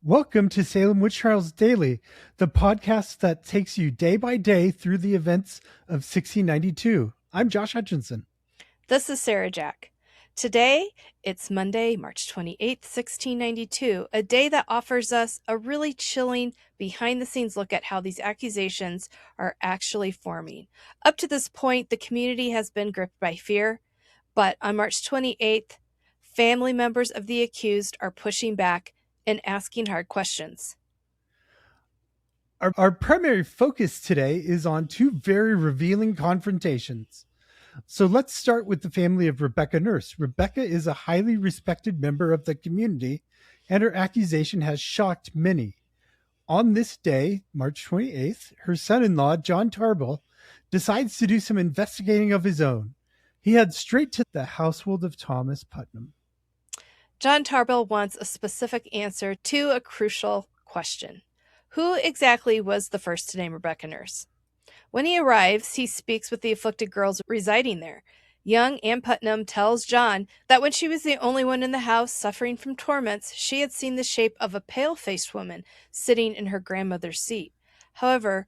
Welcome to Salem Witch Trials Daily, the podcast that takes you day by day through the events of 1692. I'm Josh Hutchinson. This is Sarah Jack. Today, it's Monday, March 28th, 1692, a day that offers us a really chilling behind-the-scenes look at how these accusations are actually forming. Up to this point, the community has been gripped by fear, but on March 28th, family members of the accused are pushing back and asking hard questions. Our primary focus today is on two very revealing confrontations. So let's start with the family of Rebecca Nurse. Rebecca is a highly respected member of the community, and her accusation has shocked many. On this day, March 28th, her son-in-law, John Tarbell, decides to do some investigating of his own. He heads straight to the household of Thomas Putnam. John Tarbell wants a specific answer to a crucial question. Who exactly was the first to name Rebecca Nurse? When he arrives, he speaks with the afflicted girls residing there. Young Anne Putnam tells John that when she was the only one in the house suffering from torments, she had seen the shape of a pale-faced woman sitting in her grandmother's seat. However,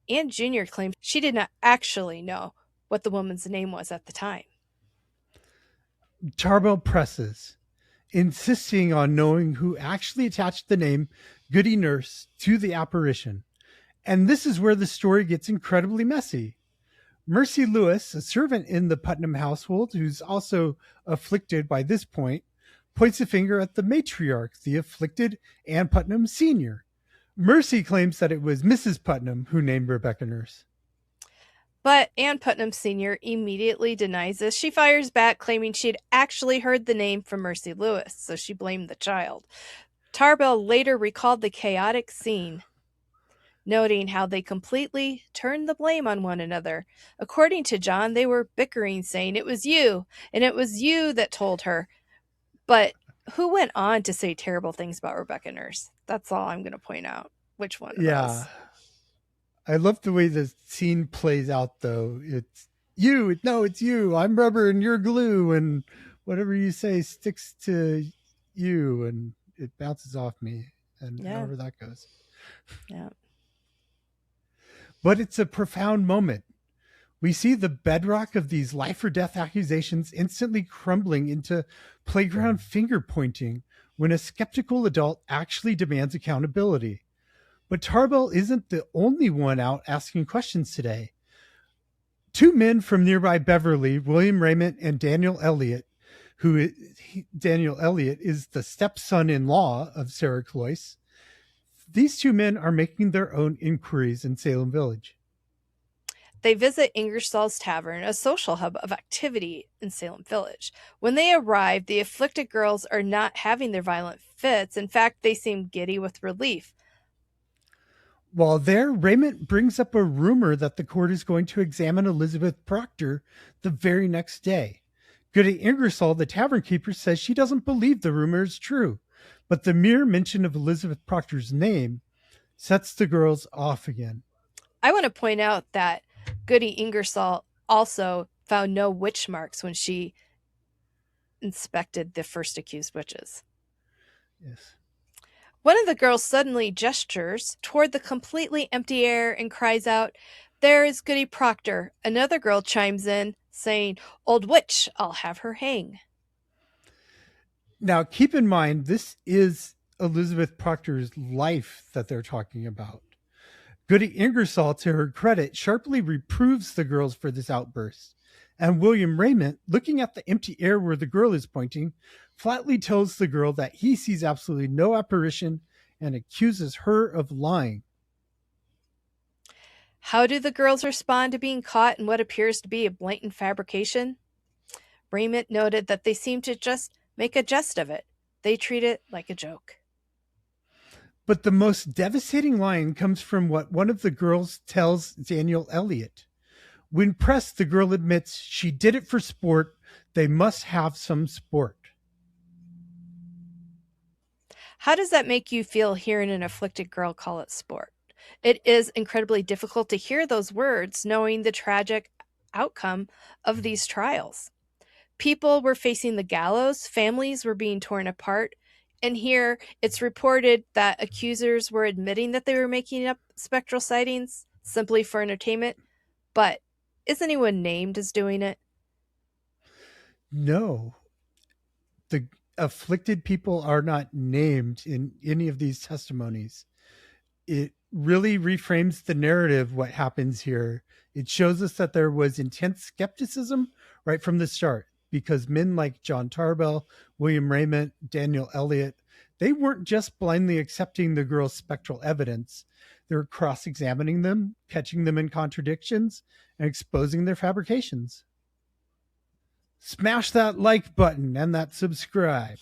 Anne Jr. claims she did not actually know what the woman's name was at the time. Tarbell presses, insisting on knowing who actually attached the name Goody Nurse to the apparition. And this is where the story gets incredibly messy. Mercy Lewis, a servant in the Putnam household who's also afflicted by this point, points a finger at the matriarch, the afflicted Anne Putnam Sr. Mercy claims that it was Mrs. Putnam who named Rebecca Nurse. But Anne Putnam Sr. immediately denies this. She fires back, claiming she'd actually heard the name from Mercy Lewis, so she blamed the child. Tarbell later recalled the chaotic scene, noting how they completely turned the blame on one another. According to John, they were bickering, saying, "It was you, and it was you that told her." But who went on to say terrible things about Rebecca Nurse? That's all I'm going to point out. Which one? Yeah. I love the way the scene plays out, though. It's you. No, it's you. I'm rubber and you're glue, and whatever you say sticks to you, and it bounces off me, and however that goes. Yeah. But it's a profound moment. We see the bedrock of these life or death accusations instantly crumbling into playground finger pointing when a skeptical adult actually demands accountability. But Tarbell isn't the only one out asking questions today. Two men from nearby Beverly, William Raymond and Daniel Elliott, Daniel Elliott is the stepson-in-law of Sarah Cloyce. These two men are making their own inquiries in Salem Village. They visit Ingersoll's Tavern, a social hub of activity in Salem Village. When they arrive, the afflicted girls are not having their violent fits. In fact, they seem giddy with relief. While there, Raymond brings up a rumor that the court is going to examine Elizabeth Procter the very next day. Goody Ingersoll, the tavern keeper, says she doesn't believe the rumor is true, but the mere mention of Elizabeth Procter's name sets the girls off again. I want to point out that Goody Ingersoll also found no witch marks when she inspected the first accused witches. Yes. One of the girls suddenly gestures toward the completely empty air and cries out, "There is Goody Procter." Another girl chimes in, saying, "Old witch, I'll have her hang." Now, keep in mind, this is Elizabeth Procter's life that they're talking about. Goody Ingersoll, to her credit, sharply reproves the girls for this outburst. And William Raymond, looking at the empty air where the girl is pointing, flatly tells the girl that he sees absolutely no apparition and accuses her of lying. How do the girls respond to being caught in what appears to be a blatant fabrication? Raymond noted that they seem to just make a jest of it. They treat it like a joke. But the most devastating line comes from what one of the girls tells Daniel Elliott. When pressed, the girl admits she did it for sport. They must have some sport. How does that make you feel hearing an afflicted girl call it sport? It is incredibly difficult to hear those words, knowing the tragic outcome of these trials. People were facing the gallows, families were being torn apart, And here it's reported that accusers were admitting that they were making up spectral sightings simply for entertainment, but is anyone named as doing it? No, the afflicted people are not named in any of these testimonies. It really reframes the narrative what happens here. It shows us that there was intense skepticism right from the start because men like John Tarbell, William Raymond, Daniel Elliott, they weren't just blindly accepting the girls' spectral evidence. They were cross-examining them, catching them in contradictions, and exposing their fabrications. Smash that like button and that subscribe.